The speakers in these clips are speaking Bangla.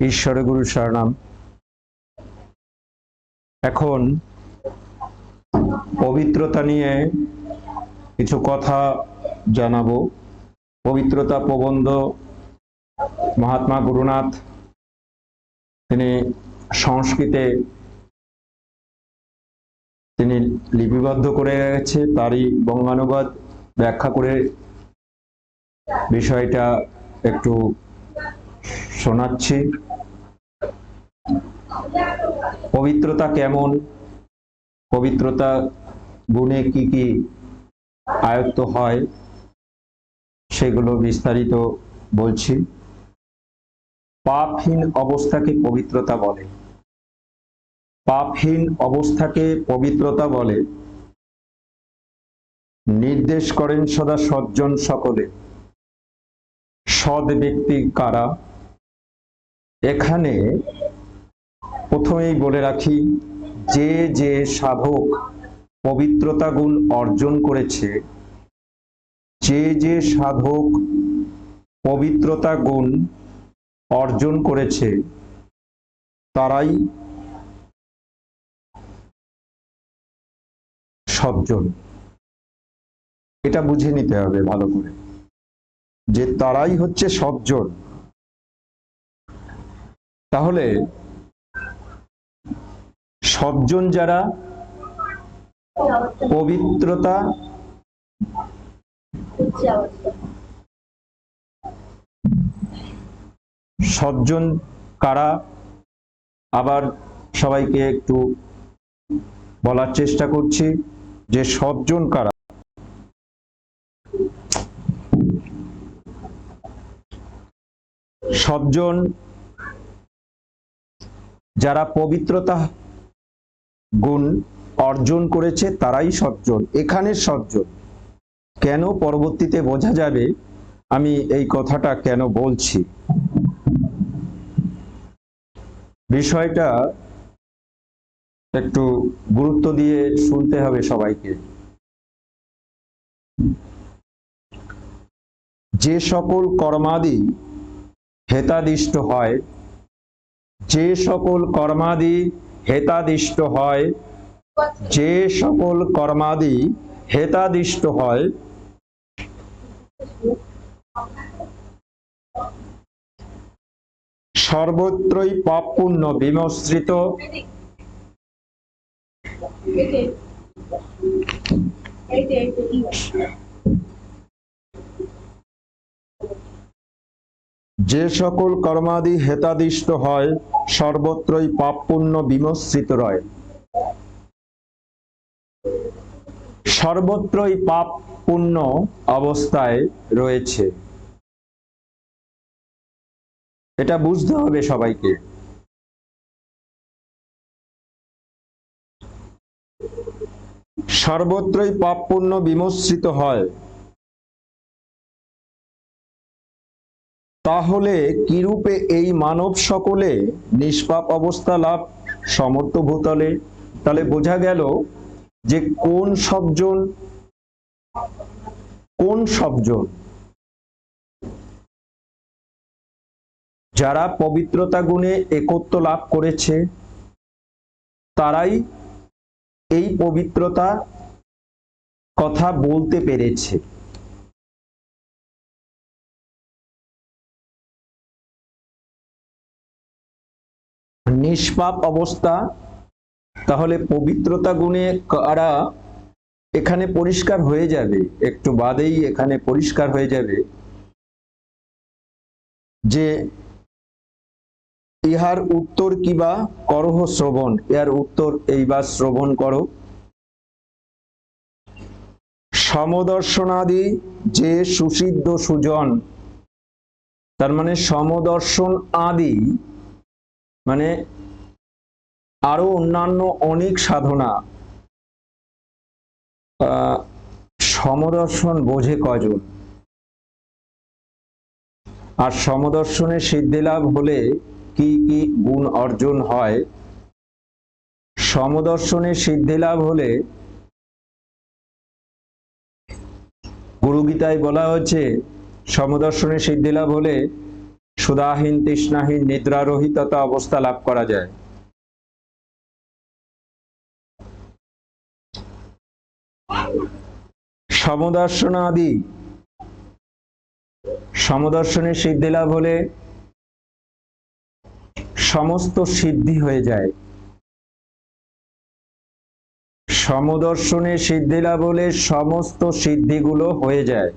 ঈশ্বরে গুরু শরণাম। এখন পবিত্রতা নিয়ে কিছু কথা জানাবো। পবিত্রতা প্রবন্ধ মহাত্মা গুরুনাথ তিনি সংস্কৃতে তিনি লিপিবদ্ধ করে গেছে, তারই বঙ্গানুবাদ ব্যাখ্যা করে বিষয়টা একটু শোনাচ্ছি। পবিত্রতা কেমন, পবিত্রতা গুণে কি কি আয়ত্ত হয় সেগুলো বিস্তারিত বলছি। পাপহীন অবস্থাকে পবিত্রতা বলে। পাপহীন অবস্থাকে পবিত্রতা বলে। নির্দেশ করেন সদা সজ্জন সকলে। সৎ ব্যক্তি কারা? এখানে প্রথমেই বলে রাখি, যে যে সাধক পবিত্রতা গুণ অর্জন করেছে, যে যে সাধক পবিত্রতা গুণ অর্জন করেছে তারাই সজ্জন। এটা বুঝে নিতে হবে ভালো করে, যে তারাই হচ্ছে সজ্জন। তাহলে সজ্জন যারা, পবিত্রতা সজ্জন কারা, আবার সবাইকে একটু বলার চেষ্টা করছি যে সজ্জন কারা। সজ্জন যারা পবিত্রতা গুণ অর্জন করেছে তারাই সজ্জন। এখানে সজ্জন কেন, পরবর্তীতে বোঝা যাবে আমি এই কথাটা কেন বলছি। বিষয়টা একটু গুরুত্ব দিয়ে শুনতে হবে সবাইকে। যে সকল কর্মাদি হেতাদিষ্ট হয়, যে সকল কর্মাদি হেতাদিষ্ট হয়, যে সকল কর্মাদি হেতাদিষ্ট হয়, সর্বত্রই পাপ পুণ্য বিমশ্রিত, যে সকল কর্মাদি হেতাদিষ্ট হয় সর্বত্রই পাপ পুণ্য বিমশ্রিত রয়। সর্বত্রই পাপ পুণ্য অবস্থায় রয়েছে, এটা বুঝতে হবে সবাইকে। সর্বত্রই পাপ পুণ্য বিমশ্রিত হয়, তাহলে কিরূপে এই মানব সকলে নিষ্পাপ অবস্থা লাভ সমর্থ ভূতলে? তাহলে বোঝা গেল যে কোন সজ্জন, কোন সজ্জন যারা পবিত্রতা গুণে একত্ব লাভ করেছে তারাই এই পবিত্রতা কথা বলতে পেরেছে। নিষ্পাপ অবস্থা, তাহলে পবিত্রতা গুণে কারা, এখানে পরিষ্কার হয়ে যাবে, একটু বাদেই এখানে পরিষ্কার হয়ে যাবে যে ইহার উত্তর কিবা করহ শ্রবণ। এর উত্তর এইবার শ্রবণ করো। সমদর্শনাদি যে সুসিদ্ধ সুজন, তার মানে সমদর্শন আদি মানে আরো অন্যান্য অনেক সাধনা। সমদর্শন বোঝে কজন? আর সমদর্শনে সিদ্ধি লাভ হলে কি কি গুণ অর্জন হয়? সমদর্শনে সিদ্ধি লাভ হলে গুরু গীতায় বলা হচ্ছে সমদর্শনে সিদ্ধি লাভ হলে ক্ষুধাহীন তৃষ্ণাহীন নিদ্রারহিততা অবস্থা লাভ করা যায়। সমদর্শনাদি, সমদর্শনের সিদ্ধি লাভ হলে সমস্ত সিদ্ধি হয়ে যায়। সমদর্শনে সিদ্ধি লাভ হলে সমস্ত সিদ্ধিগুলো হয়ে যায়।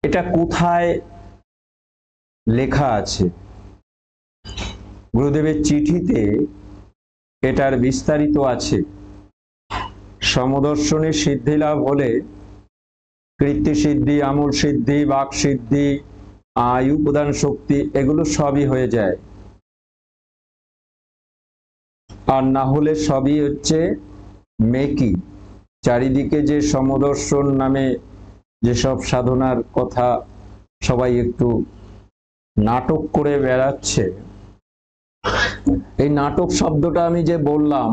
এটা কোথায় লেখা আছে? গুরুদেবের চিঠিতে এটার বিস্তারিত আছে। সমদর্শনে সিদ্ধি লাভ হলে কৃত্তি সিদ্ধি, আমূল সিদ্ধি, বাক সিদ্ধি, আয়ু প্রদান শক্তি এগুলো সবই হয়ে যায়। আর না হলে সবই হচ্ছে মেকি। চারিদিকে যে সমদর্শন নামে যেসব সাধনার কথা সবাই একটু নাটক করে বেড়াচ্ছে, এই নাটক শব্দটা আমি যে বললাম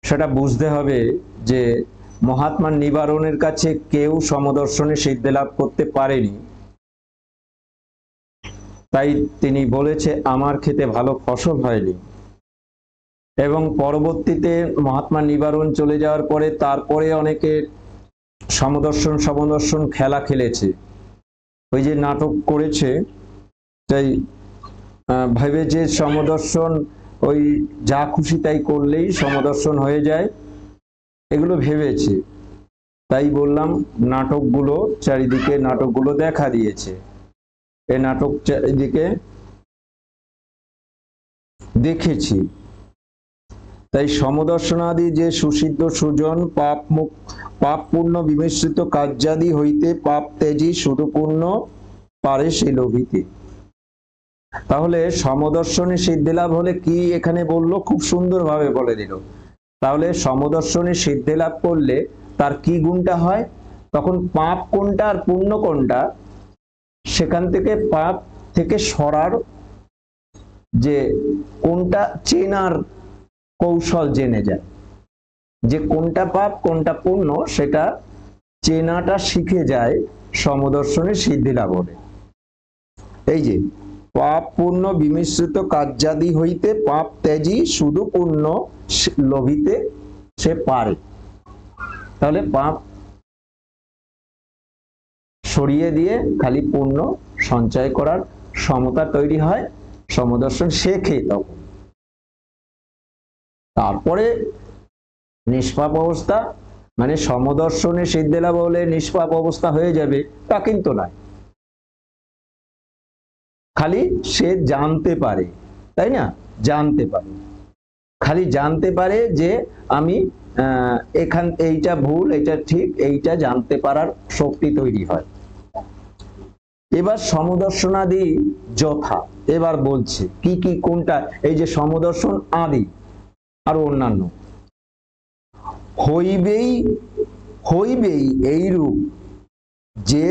সেটা বুঝতে হবে যে মহাত্মার নিবারণের কাছে কেউ সমদর্শনে সিদ্ধি লাভ করতে পারেনি। তাই তিনি বলেছে আমার খেতে ভালো ফসল হয়নি। এবং পরবর্তীতে মহাত্মা নিবারণ চলে যাওয়ার পরে তারপরে অনেকে সমদর্শন খেলা খেলেছে, ওই যে নাটক করেছে। তাই ভেবে যে সমদর্শন ওই যা খুশি তাই করলেই সমদর্শন হয়ে যায়, এগুলো ভেবেছে। তাই বললাম নাটকগুলো চারিদিকে নাটকগুলো দেখা দিয়েছে। এই নাটক চারিদিকে দেখেছি। তাই সমদর্শনাদি যে সুসিদ্ধ সুজন পাপ পূর্ণ বিমিশ্রিত কার্যাদি হইতে পাপ তেজি শুধু পূর্ণ পারে সেই লোভিতে। তাহলে সমদর্শনে সিদ্ধি লাভ হলে কি এখানে বললো, খুব সুন্দরভাবে বলে দিল। তাহলে সমদর্শনে সিদ্ধি লাভ করলে তার কি গুণটা হয়, তখন পাপ কোনটা আর পুণ্য কোনটা সেখান থেকে পাপ থেকে সরার যে কোনটা চেনার কৌশল জেনে যায়, যে কোনটা পাপ কোনটা পুণ্য সেটা চেনাটা শিখে যায় সমদর্শনে সিদ্ধি লাভ হলে। এই যে পাপ পুণ্য বিমিশ্রিত কার্যাদি হইতে পাপ ত্যাজি শুধু পুণ্য লোভিতে সে পারে। তাহলে পাপ সরিয়ে দিয়ে খালি পুণ্য সঞ্চয় করার সমতা তৈরি হয়, সমদর্শন শেখে তখন। তারপরে নিষ্পাপ অবস্থা, মানে সমদর্শনে সিদ্ধি লাভ হলে নিষ্পাপ অবস্থা হয়ে যাবে তা কিন্তু নয়, খালি সে জানতে পারে, তাই না? জানতে পারে, খালি জানতে পারে যে আমি এইটা ভুল এইটা ঠিক, এইটা জানতে পারার শক্তি তৈরি হয়। এবার সমদর্শনাদি যথা, এবার বলছে কি কি কোনটা। এই যে সমদর্শন আদি আর অন্যান্য হইবেই এইরূপ যে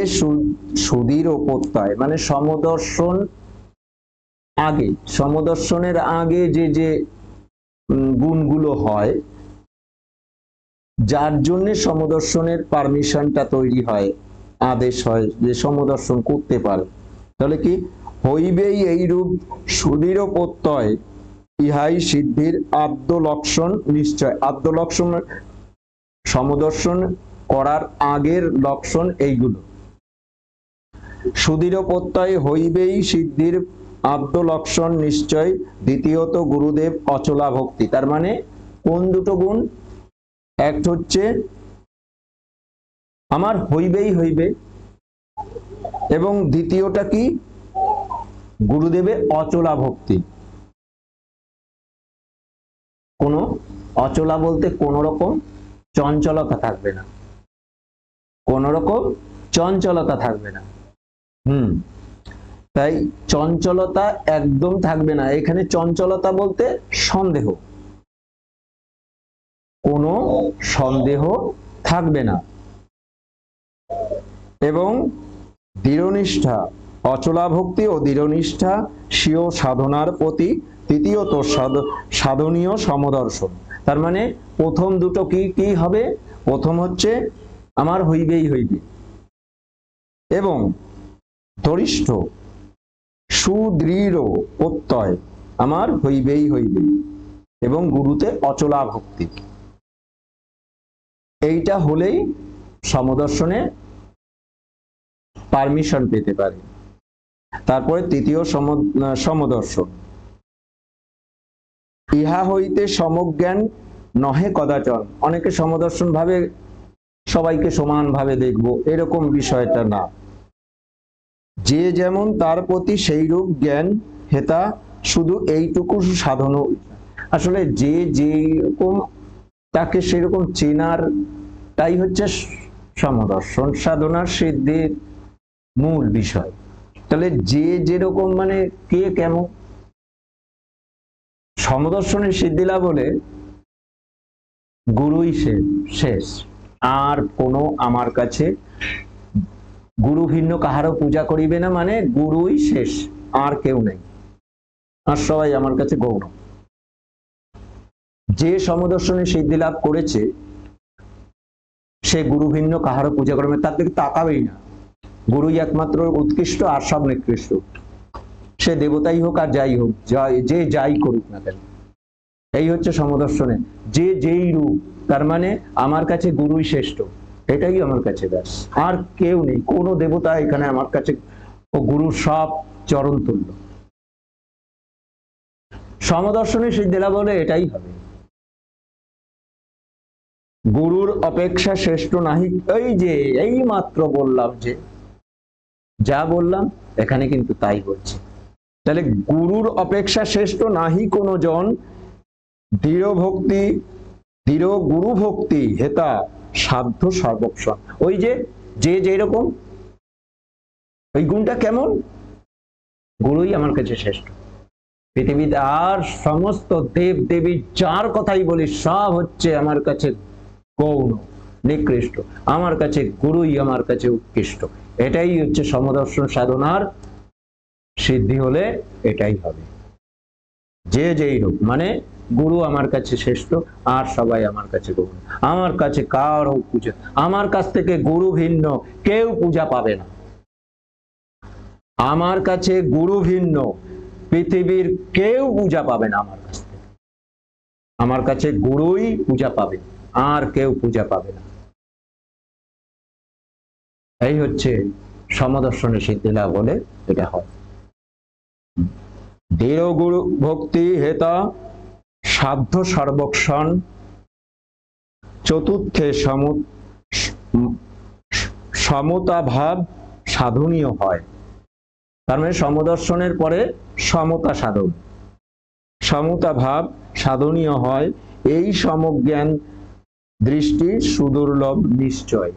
সুদৃঢ় প্রত্যয়, মানে সমদর্শন আগে, সমদর্শনের আগে যে যে গুণগুলো হয়, যার জন্য সমদর্শনের পারমিশনটা তৈরি হয়, আদেশ হয় যে সমদর্শন করতে পারে। তাহলে কি হইবেই এইরূপ সুদৃঢ় প্রত্যয়, ইহাই সিদ্ধির আদ্য লক্ষণ নিশ্চয়। আদ্য লক্ষণ সমদর্শন করার আগের লক্ষণ এইগুলো। সুদৃঢ় প্রত্যয় হইবেই সিদ্ধির আদ্য লক্ষণ নিশ্চয়। দ্বিতীয়ত গুরুদেব অচলা ভক্তি। তার মানে কোন দুটো গুণ? একটা হচ্ছে আমার হইবেই হইবে, এবং দ্বিতীয়টা কি? গুরুদেবের অচলা ভক্তি। কোনো অচলা বলতে কোন রকম চঞ্চলতা থাকবে না, কোন রকম চঞ্চলতা থাকবে না। তাই চঞ্চলতা একদম থাকবে না। এখানে চঞ্চলতা বলতে সন্দেহ, কোনো সন্দেহ থাকবে না। এবং দৃঢ়নিষ্ঠা, অচলা ভক্তি ও দৃঢ়নিষ্ঠা স্বীয় সাধনার প্রতি। তৃতীয়ত সাধনীয় সমদর্শন। তার মানে প্রথম দুটো কি কি হবে? প্রথম হচ্ছে আমার হইবেই হইবে, এবং ধরিষ্ঠ সুদৃঢ় প্রত্যয় আমার হইবেই হইবে, এবং গুরুতে অচলা ভক্তি। এইটা হলেই সমদর্শনে পারমিশন পেতে পারে। তারপরে তৃতীয় সমদর্শন, ইহা হইতে সমজ্ঞান নহে কদাচন। অনেকে সমদর্শন ভাবে সবাইকে সমান ভাবে দেখবো, এরকম বিষয়টা না। যে যেমন তার প্রতি সেই রূপ জ্ঞান হেতা, শুধু এইটুকু সাধন। আসলে যে যেরকম তাকে সেরকম চেনার তাই হচ্ছে সমদর্শন সাধনার সিদ্ধির মূল বিষয়। তাহলে যে যেরকম মানে কে কেমন, সমদর্শনের সিদ্ধি লাভ হলে গুরুই শেষ, আর কোনো আমার কাছে গুরু ভিন্ন কাহারও পূজা করিবে না, মানে গুরুই শেষ, আর কেউ নেই, আর সবাই আমার কাছে গৌণ। যে সমদর্শনে সিদ্ধি লাভ করেছে সে গুরু ভিন্ন কাহারও পূজা করবে, তার দিকে তাকাবেই না। গুরুই একমাত্র উৎকৃষ্ট, আর সব নিকৃষ্ট। সে দেবতাই হোক আর যাই হোক, যে যাই করুক না কেন, এই হচ্ছে সমদর্শনে যে যেই রূপ, তার মানে আমার কাছে গুরুই শ্রেষ্ঠ, এটাই আমার কাছে ব্যাস, আর কেউ নেই। কোনো দেবতা এখানে আমার কাছে, ও গুরু সব চরণ তুল্য। সমদর্শনে সিদ্ধি লাভ হলে এটাই হবে, গুরুর অপেক্ষা শ্রেষ্ঠ নাহি। এই যে এই মাত্র বললাম, যে যা বললাম এখানে কিন্তু তাই বলছে। তাহলে গুরুর অপেক্ষা শ্রেষ্ঠ নাহি কোনো জন, দৃঢ় ভক্তি দৃঢ় গুরু ভক্তি হেতা সাধ্য সর্বক্ষণ। ওই যে যে যেরকম, ওই গুণটা কেমন? গুরুই আমার কাছে শ্রেষ্ঠ। পৃথিবীতে আর সমস্ত দেব দেবী যার কথাই বলি সব হচ্ছে আমার কাছে গৌণ, নিকৃষ্ট। আমার কাছে গুরুই আমার কাছে উৎকৃষ্ট। এটাই হচ্ছে সমদর্শন সাধনার সিদ্ধি হলে এটাই হবে। যে যেই রূপ, মানে গুরু আমার কাছে শ্রেষ্ঠ, আর সবাই আমার কাছে গৌণ। আমার কাছে কারও পূজা, আমার কাছ থেকে গুরু ভিন্ন কেউ পূজা পাবে না। আমার কাছে গুরু ভিন্ন পৃথিবীর কেউ পূজা পাবে না আমার কাছ থেকে। আমার কাছে গুরুই পূজা পাবে, আর কেউ পূজা পাবে না। এই হচ্ছে সমদর্শনে সিদ্ধি লাভ হলে এটা হয়। দৃঢ় গুরু ভক্তি হেতা সাধ্য সর্বক্ষণ, চতুর্থে সমতা ভাব সাধনীয় হয়। তার মানে সমদর্শনের পরে সমতা সাধন, সমতা ভাব সাধনীয় হয়। এই সমজ্ঞান দৃষ্টি সুদুর্লভ নিশ্চয়।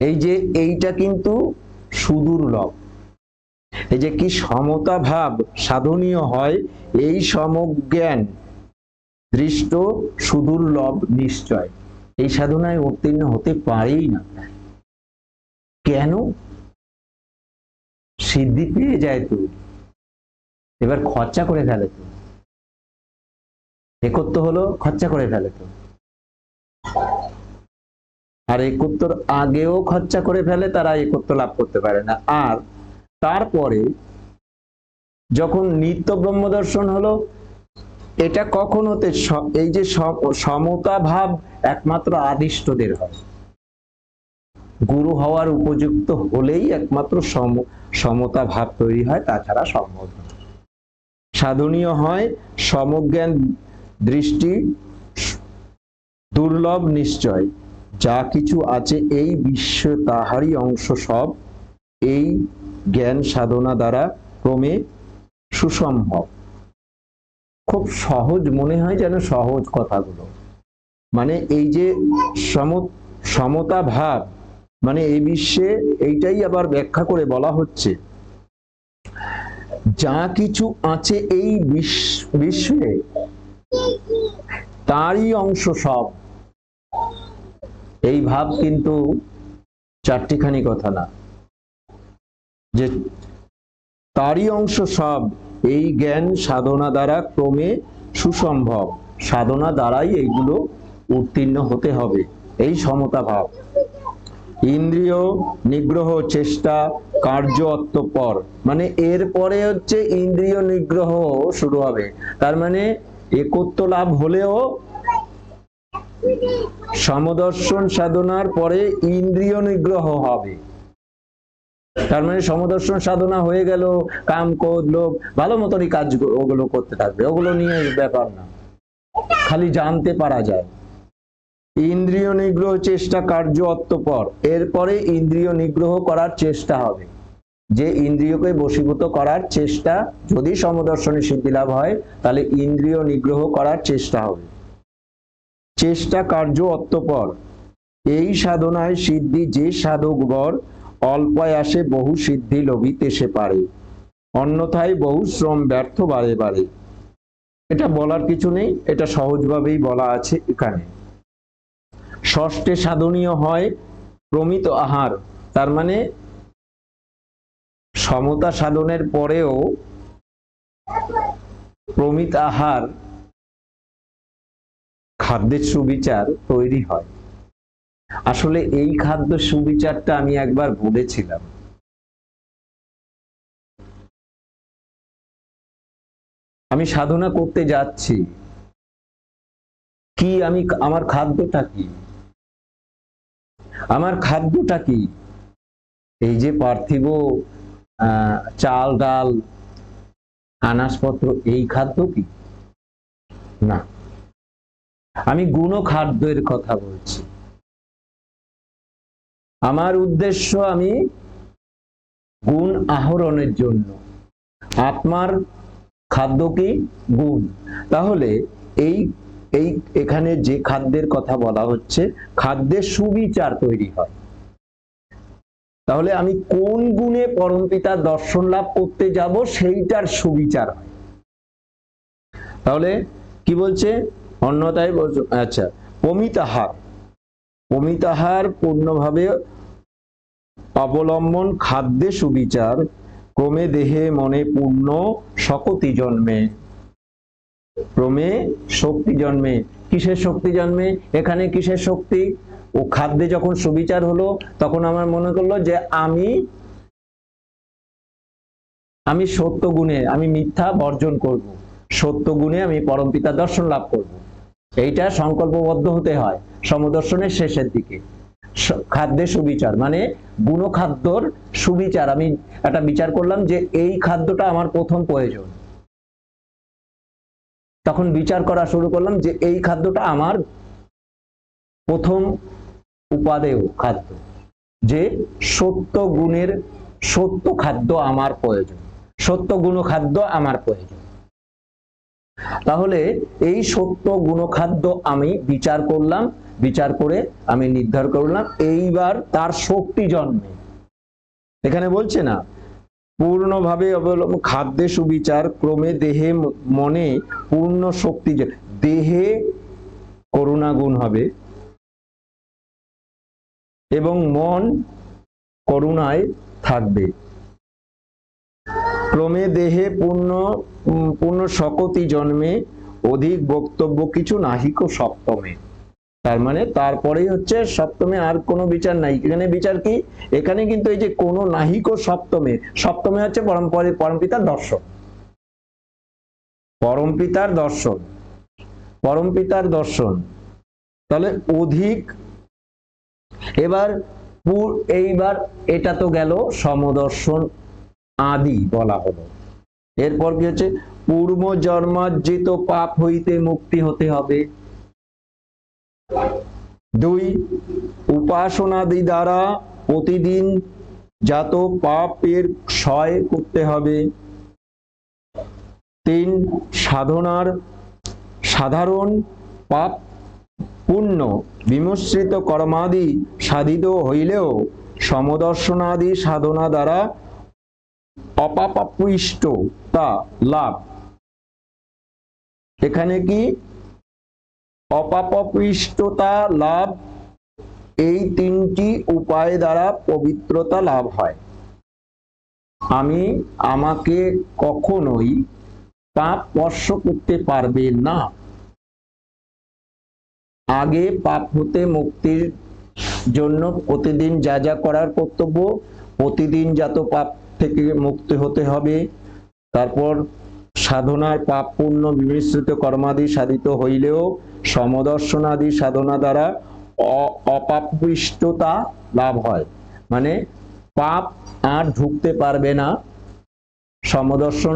এই যে এইটা কিন্তু সুদুর্লভ, এই যে কি সমতা ভাব সাধনীয় হয়, এই সমজ্ঞান দৃষ্ট সুদুর্লভ নিশ্চয়। এই সাধনায় উত্তীর্ণ হতে পারেই না। কেন? সিদ্ধি পেয়ে যায় তো, এবার খরচা করে ফেলে তো, একত্র হলো খরচা করে ফেলে তো, আর একত্র আগেও খরচা করে ফেলে, তারা একত্র লাভ করতে পারে না। আর তারপরে যখন নিত্য ব্রহ্মদর্শন হলো, এটা কখন হতে, এই যে সমতা ভাব একমাত্র আদিষ্টদের হয়। গুরু হওয়ার উপযুক্ত হলেই একমাত্র সমতা ভাব তৈরি হয়, তাছাড়া সম্ভব নয়। সাধনীয় হয় সমজ্ঞান দৃষ্টি দুর্লভ নিশ্চয়। যা কিছু আছে এই বিশ্ব তাহারই অংশ সব, এই জ্ঞান সাধনা দ্বারা ক্রমে সুসম্ভব। খুব সহজ মনে হয়, যেন সহজ কথাগুলো, মানে এই যে সমতা ভাব, মানে এই বিশ্বে এইটাই আবার ব্যাখ্যা করে বলা হচ্ছে, যা কিছু আছে এই বিশ্বে তারই অংশ সব। এই ভাব কিন্তু চারটিখানি কথা না, যে তারই অংশ সব, এই জ্ঞান সাধনা দ্বারা ক্রমে সুসম্ভব। সাধনা দ্বারাই এইগুলো উত্তীর্ণ হতে হবে, এই সমতা ভাব। ইন্দ্রিয় নিগ্রহ চেষ্টা কার্য অতঃপর, মানে এরপরে হচ্ছে ইন্দ্রিয় নিগ্রহ শুরু হবে। তার মানে একত্ব লাভ হলেও সমদর্শন সাধনার পরে ইন্দ্রিয় নিগ্রহ হবে। তার মানে সমদর্শন সাধনা হয়ে গেল, কাম ক্রোধ লোভ ভালো মতনই কাজ ওগুলো করতে থাকবে, ওগুলো নিয়ে ব্যাপার না, খালি জানতে পারা যায়। ইন্দ্রিয় নিগ্রহ চেষ্টা কার্য অতঃপর, এরপরে ইন্দ্রিয় নিগ্রহ করার চেষ্টা হবে, যে ইন্দ্রিয়কে বশীভূত করার চেষ্টা, যদি সমদর্শনে সিদ্ধি লাভ হয় তাহলে ইন্দ্রিয় নিগ্রহ করার চেষ্টা হবে। চেষ্টা কার্য অতঃপর, এই সাধনায় সিদ্ধি যে সাধকবর অল্পায়াসে বহু সিদ্ধি লভিতে সে পারে, অন্যথায় বহু শ্রম ব্যর্থ বারে বারে। এটা বলার কিছু নেই, এটা সহজভাবেই বলা আছে এখানে। ষষ্ঠে সাধনীয় হয় প্রমিত আহার, তার মানে সমতা সাধনের পরেও প্রমিত আহার খাদ্যের সুবিচার তৈরি হয়। আসলে এই খাদ্য সুবিচারটা আমি একবার বলেছিলাম। আমি সাধনা করতে যাচ্ছি, কি আমি আমার খাদ্যটা কি, আমার খাদ্যটা কি? এই যে পার্থিব চাল ডাল আনাজপত্র, এই খাদ্য কি? না, আমি গুণ খাদ্যের কথা বলছি। আমার উদ্দেশ্য আমি গুণ আহরণের জন্য। আত্মার খাদ্য কি? গুণ। তাহলে এই এই এখানে যে খাদ্যের কথা বলা হচ্ছে, খাদ্যের সুবিচার তৈরি হয়। তাহলে আমি কোন গুণে পরমপিতার দর্শন লাভ করতে যাব, সেইটার সুবিচার হয়। তাহলে কি বলছে? অন্যথায় বলছো, আচ্ছা, পমিতাহার, পমিতাহার পূর্ণভাবে অবলম্বন খাদ্যে সুবিচার, ক্রমে দেহে মনে পূর্ণ শক্তি জন্মে। ক্রমে শক্তি জন্মে। কিসের শক্তি জন্মে? এখানে কিসের শক্তি? ও খাদ্যে যখন সুবিচার হলো, তখন আমার মনে করলো যে আমি সত্য গুণে, আমি মিথ্যা বর্জন করব, সত্য গুণে আমি পরমপিতা দর্শন লাভ করব। এইটা সংকল্পবদ্ধ হতে হয় সমদর্শনের শেষের দিকে। খাদ্যে সুবিচার মানে গুণ খাদ্যর সুবিচার, আমি একটা বিচার করলাম যে এই খাদ্যটা আমার প্রথম প্রয়োজন, তখন বিচার করা শুরু করলাম যে এই খাদ্যটা আমার প্রথম উপাদেয় খাদ্য, যে সত্য গুণের সত্য খাদ্য আমার প্রয়োজন, সত্য গুণ খাদ্য আমার প্রয়োজন। তাহলে এই সত্য গুণ খাদ্য আমি বিচার করলাম, বিচার করে আমি নির্ধার করলাম, এইবার তার শক্তি জন্মে। এখানে বলছে না পূর্ণভাবে অবলম্বন খাদ্যে সুবিচার, ক্রমে দেহে মনে পূর্ণ শক্তি, দেহে করুণা গুণ হবে এবং মন করুণায় থাকবে। ক্রমে দেহে পূর্ণ শক্তি জন্মে, অধিক বক্তব্য কিছু নাহিক সপ্তমে। তার মানে তারপরেই হচ্ছে সপ্তমে, আর কোনো বিচার নাই। এখানে বিচার কি? এখানে কিন্তু এই যে কোনো নাহিক সপ্তমে, সপ্তমে হচ্ছে পরমপিতার দর্শন, পরমপিতার দর্শন, পরমপিতার দর্শন। তাহলে অধিক, এইবার এটা তো গেল সমদর্শন আদি বলা হলো। এরপর কি হচ্ছে? পূর্ব জন্মার্জিত পাপ হইতে মুক্তি হতে হবে। 2, উপাসনাদি দ্বারা প্রতিদিন জাত পাপের ক্ষয় করতে হবে। 3, সাধনার সাধারণ পাপ পুণ্য বিমশ্রিত কর্মাদি সাধিত হইলেও সমদর্শনাদি সাধনা দ্বারা অপাপৃষ্টতা লাভ। এখানে কি? অপাপৃষ্টতা লাভ, এই 3টি উপায় দ্বারা পবিত্রতা লাভ হয়। আমাকে কখনোই পাপ স্পর্শ করতে পারবে না। আগে পাপ হতে মুক্তির জন্য প্রতিদিন যা যা করার কর্তব্য, প্রতিদিন যত পাপ থেকে মুক্তি হতে হবে। তারপর সাধনার পাপ পুণ্য বিমিশ্রিত কর্মাদি সাধিত হইলেও সমদর্শনাদি সাধনা দ্বারা অপাপিষ্টতা লাভ হয়, মানে পাপ আর ঢুকতে পারবে না। সমদর্শন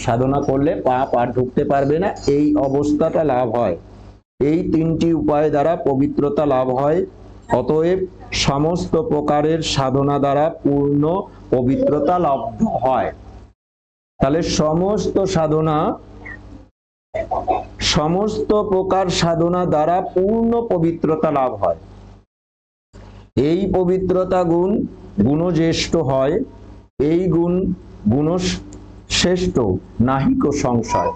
সাধনা করলে পাপ আর ঢুকতে পারবে না, এই অবস্থাটা লাভ হয়। এই তিনটি উপায় দ্বারা পবিত্রতা লাভ হয়। অতএব সমস্ত প্রকারের সাধনা দ্বারা পূর্ণ পবিত্রতা লব্ধ হয়। তাহলে সমস্ত প্রকার সাধনা দ্বারা পূর্ণ পবিত্রতা লাভ হয়। এই পবিত্রতা গুণ গুণজ্যেষ্ঠ হয়, এই গুণ গুণশ্রেষ্ঠ নাহিক সংশয়।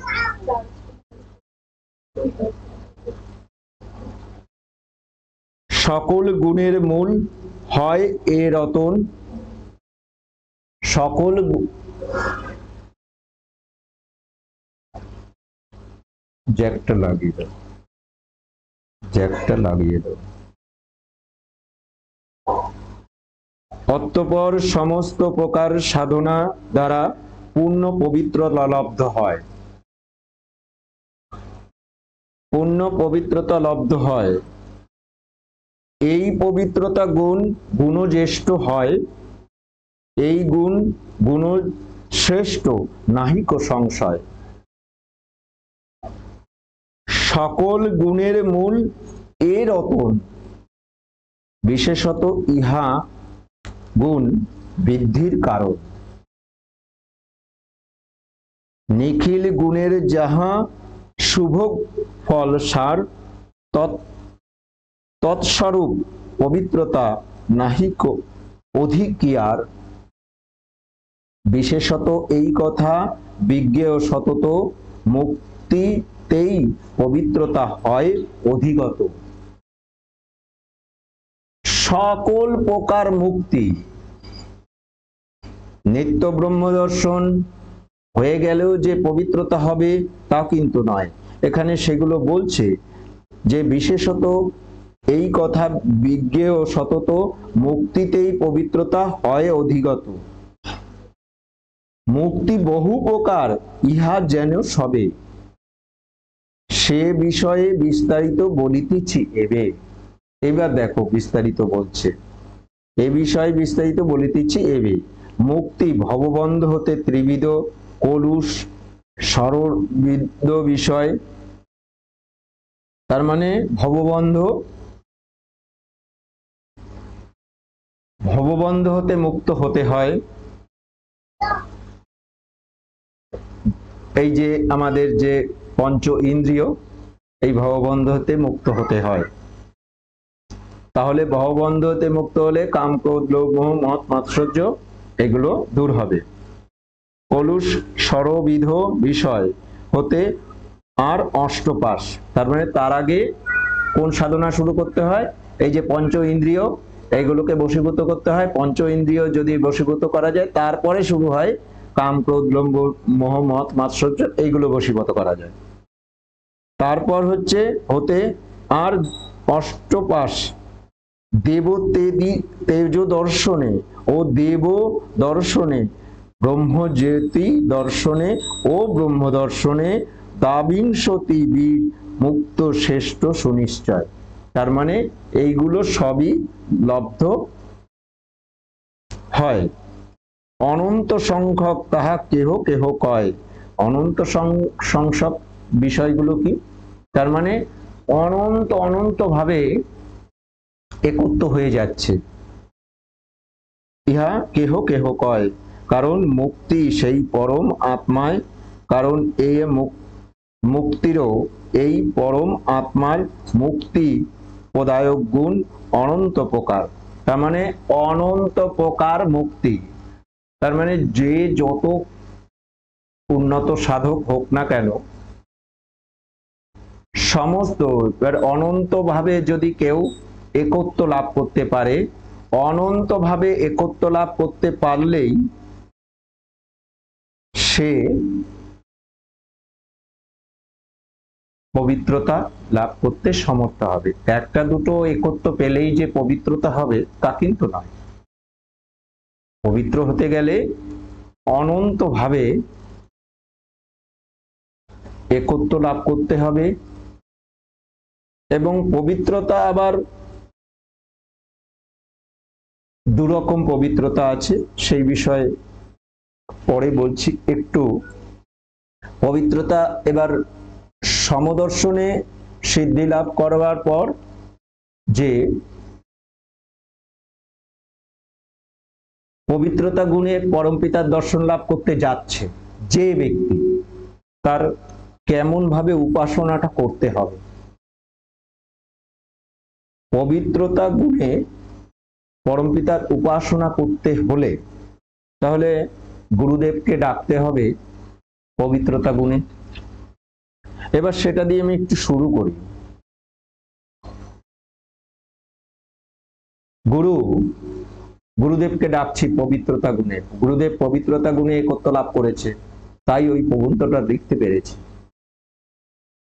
সকল গুণের মূল হয় এ রতন, সকল জ্যাকটা লাগিয়ে দাও। অতঃপর সমস্ত প্রকার সাধনা দ্বারা পূর্ণ পবিত্রতা লব্ধ হয়। পূর্ণ পবিত্রতা লব্ধ হয়। এই পবিত্রতা গুণ গুণজ্যেষ্ঠ হয়, এই গুণ গুণশ্রেষ্ঠ নাহিক সংশয়। সকল গুণের মূল এ রতন, বিশেষত ইহা গুণ বৃদ্ধির কারণ। নিখিল গুণের যাহা শুভ ফল সার, তৎস্বরূপ পবিত্রতা নাহিক অধিকিয়ার। বিশেষত এই কথা বিজ্ঞেয় সতত, মুক্তিতেই পবিত্রতা হয় অধিগত। সকল প্রকার মুক্তি, নিত্য ব্রহ্মদর্শন হয়ে গেলেও যে পবিত্রতা হবে তা কিন্তু নয়। এখানে সেগুলো বলছে যে বিশেষত এই কথা বিজ্ঞেয় সতত, মুক্তিতেই পবিত্রতা হয় অধিগত। মুক্তি বহু প্রকার, ইহা যেন সবে, সে বিষয়ে বিস্তারিত বলিতেছি এবে। এবার দেখো বিস্তারিত বলছে, এ বিষয়ে বিস্তারিত বলিতেছি এবে। মুক্তি ভববন্ধ হতে ত্রিবিধ, কলুষ সরবিদ বিষয়। তার মানে ভববন্ধ হতে মুক্ত হতে হয়। এই যে আমাদের যে পঞ্চ ইন্দ্রিয়, এই ভববন্ধ হতে মুক্ত হতে হয়। তাহলে ভববন্ধ হতে মুক্ত হলে কাম ক্রোধ লোভ মোহ মদ মাৎসর্য এগুলো দূর হবে। কলুষ সরবিধ বিষয় হতে আর অষ্টপাশ, তার মানে তার আগে কোন সাধনা শুরু করতে হয়? এই যে পঞ্চ ইন্দ্রিয়, এইগুলোকে বশীভূত করতে হয়। পঞ্চ ইন্দ্রিয় যদি বশীভূত করা যায়, তারপরে শুরু হয় কাম ক্রোধ লোভ মোহ মদ মাৎসর্য, এইগুলো বশীভূত করা যায়। তারপর হচ্ছে হতে আর অষ্টপাশ, দেব তেজ দর্শনে ও দেব দর্শনে, ব্রহ্মজ্যোতি দর্শনে ও ব্রহ্ম দর্শনে, দ্বাবিংশতি বীর মুক্ত শ্রেষ্ঠ সুনিশ্চয়। তার মানে এইগুলো সবই লব্ধ হয়। অনন্ত সংখ্যক তাহা কেহ কেহ কয়। অনন্ত সংখ্যক বিষয়গুলো কি? তার মানে অনন্ত ভাবে একত্ব হয়ে যাচ্ছে, ইহা কেহ কেহ কয়। কারণ মুক্তি সেই পরম আত্মায়, কারণ এই মুক্তিরও এই পরম আত্মার মুক্তি প্রদায়ক গুণ অনন্ত প্রকার। তার মানে অনন্ত প্রকার মুক্তি। তার মানে যে যত উন্নত সাধক হোক না কেন, সমস্ত অনন্ত ভাবে যদি কেউ একত্ব লাভ করতে পারে, অনন্ত ভাবে একত্ব লাভ করতে পারলেই সে পবিত্রতা লাভ করতে সমর্থ হবে। একটা দুটো একত্ব পেলেই যে পবিত্রতা হবে তা কিন্তু নয়। পবিত্র হতে গেলে অনন্তভাবে একত্ব লাভ করতে হবে। এবং পবিত্রতা আবার দুরকম পবিত্রতা আছে, সেই বিষয়ে পরে বলছি। একটু পবিত্রতা এবার সমদর্শনে সিদ্ধি লাভ করবার পর যে পবিত্রতা গুণে পরমপিতার দর্শন লাভ করতে যাচ্ছে যে ব্যক্তি, তার কেমন ভাবে উপাসনাটা করতে হবে। পবিত্রতা গুণে পরমপিতার উপাসনা করতে হলে তাহলে গুরুদেবকে ডাকতে হবে পবিত্রতা গুণে। এবার সেটা দিয়ে আমি একটু শুরু করি। গুরুদেবকে ডাকছি পবিত্রতা গুণে। গুরুদেব পবিত্রতা গুণে একত্ব লাভ করেছে, তাই ওই প্রবন্ধটা লিখতে পেরেছি।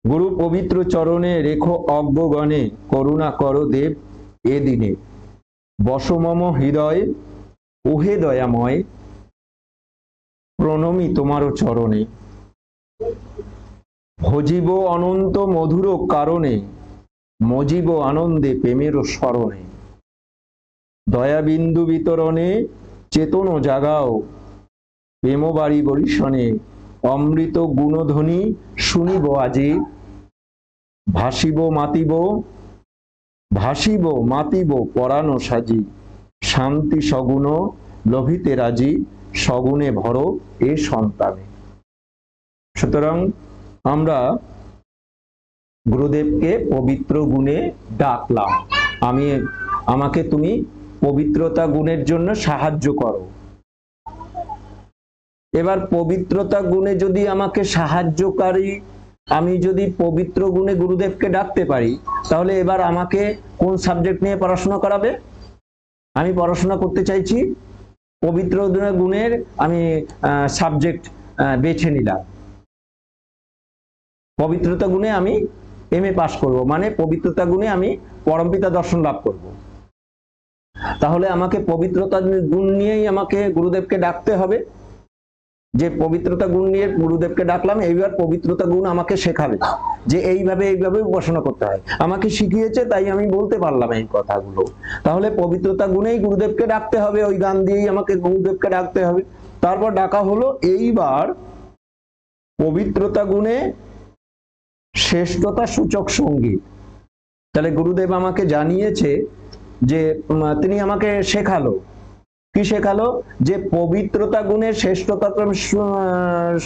গুরু পবিত্র চরণে রেখো অজ্ঞগণে, করুণা করো দেব এ দিনে, বসমম হৃদয় ওহে দয়াময়, প্রণমী তোমারও চরণে। ভজিব অনন্ত মধুর কারণে, মজিব আনন্দে প্রেমেরও স্মরণে। দয়াবিন্দু বিতরণে চেতন জাগাও, প্রেমবাড়ি বরিশনে, অমৃত গুণধ্বনি শুনিব আজি। ভাসিব মাতিব পরাণ সাজি, শান্তি সগুণ লভিতে রাজি, সগুণে ভরো এ সন্তানে। সুতরাং আমরা গুরুদেবকে পবিত্র গুণে ডাকলাম, আমাকে তুমি পবিত্রতা গুণের জন্য সাহায্য করো। এবার পবিত্রতা গুণে যদি আমাকে সাহায্যকারী, আমি যদি পবিত্র গুণে গুরুদেবকে ডাকতে পারি, তাহলে এবার আমাকে কোন সাবজেক্ট নিয়ে পড়াশোনা করাবে? আমি পড়াশোনা করতে চাইছি পবিত্র গুণের, আমি সাবজেক্ট বেছে নিলাম। পবিত্রতা গুণে আমি MA পাস করব, মানে পবিত্রতা গুণে আমি পরমপিতা দর্শন লাভ করব। তাহলে আমাকে পবিত্রতা গুণ নিয়েই আমাকে গুরুদেবকে ডাকতে হবে। যে পবিত্রতা গুণ নিয়ে গুরুদেবকে ডাকলাম, এইবার পবিত্রতা গুণ আমাকে শেখাবে যে এইভাবে উপাসনা করতে হয়। আমাকে শিখিয়েছে, তাই আমি বলতে পারলাম এই কথাগুলো। তাহলে পবিত্রতা গুণেই গুরুদেবকে ডাকতে হবে, ওই গান দিয়েই আমাকে গুরুদেবকে ডাকতে হবে। তারপর ডাকা হলো। এইবার পবিত্রতা গুণে শ্রেষ্ঠতা সূচক সঙ্গীত। তাহলে গুরুদেব আমাকে জানিয়েছে যে তিনি আমাকে শেখালো, কি শেখালো? যে পবিত্রতা গুণের শ্রেষ্ঠতা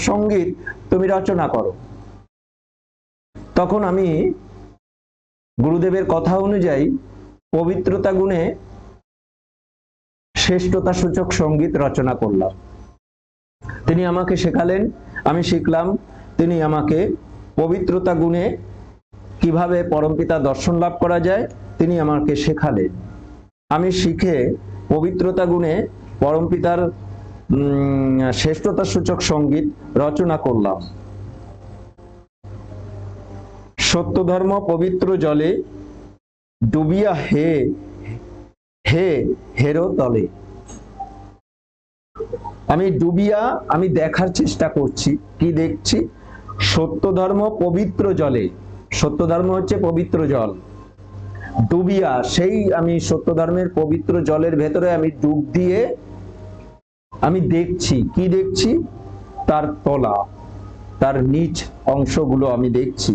সঙ্গীত তুমি রচনা করো। তখন আমি গুরুদেবের কথা অনুযায়ী পবিত্রতা গুণে শ্রেষ্ঠতা সূচক সঙ্গীত রচনা করলাম। তিনি আমাকে শেখালেন, আমি শিখলাম। তিনি আমাকে পবিত্রতা গুণে কিভাবে পরমপিতা দর্শন লাভ করা যায় তিনি আমাকে শেখালেন। আমি শিখে পবিত্রতা গুণে পরমপিতার শ্রেষ্ঠতা সূচক সঙ্গীত রচনা করলাম। সত্য ধর্ম পবিত্র জলে, ডুবিয়া হে হে হেরো তলে। আমি ডুবিয়া, আমি দেখার চেষ্টা করছি। কি দেখছি? সত্য ধর্ম পবিত্র জলে। সত্য ধর্ম হচ্ছে পবিত্র জল। ডুবিয়া, সেই আমি সত্য ধর্মের পবিত্র জলের ভেতরে আমি ডুব দিয়ে আমি দেখছি। কি দেখছি? তার তলা, তার নিচ অংশগুলো আমি দেখছি।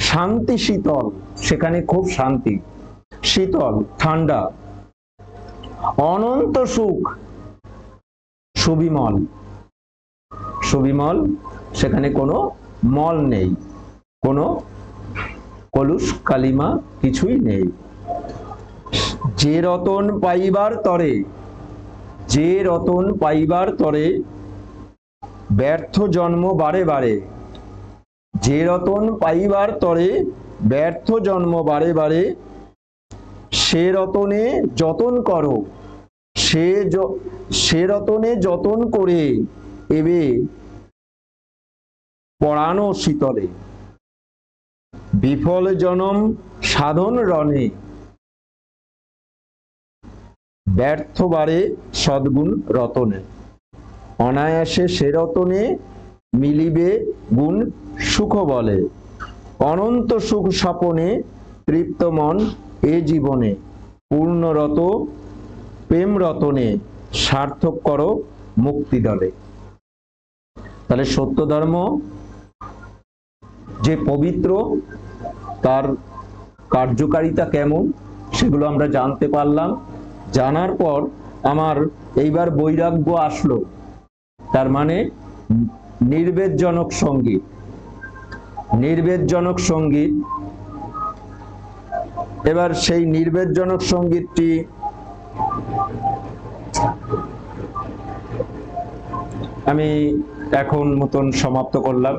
শান্তি শীতল, সেখানে খুব শান্তি, শীতল ঠান্ডা। অনন্ত সুখ, সুবিমল, সুবিমল, সেখানে কোনো মল নেই, কোনো কলুষ কালিমা কিছুই নেই। যে রতন পাইবার তরে, যে রতন পাইবার তরে, ব্যর্থ জন্ম বারে বারে। যে রতন পাইবার তরে, ব্যর্থ জন্ম বারে বারে। সে রতনে যতন করো, সে রতনে যতন করে, এবে পরাণ শীতলে। বিফল জনম সাধন রণে, ব্যর্থ বারে সদ্গুণ রতনে, অনায়াসে সে রতনে মিলিবে গুণ সুখ বলে, অনন্ত সুখ স্বপনে তৃপ্ত মন এ জীবনে, পূর্ণরত প্রেম রতনে সার্থক করো মুক্তি দলে। তাহলে সত্য ধর্ম যে পবিত্র, তার কার্যকারিতা কেমন সেগুলো আমরা জানতে পারলাম। জানার পর আমার এইবার বৈরাগ্য আসলো, তার মানে নির্বেদজনক সঙ্গীত। নির্বেদজনক সঙ্গীত, এবার সেই নির্বেদজনক সঙ্গীতটি আমি এখন মতন সমাপ্ত করলাম।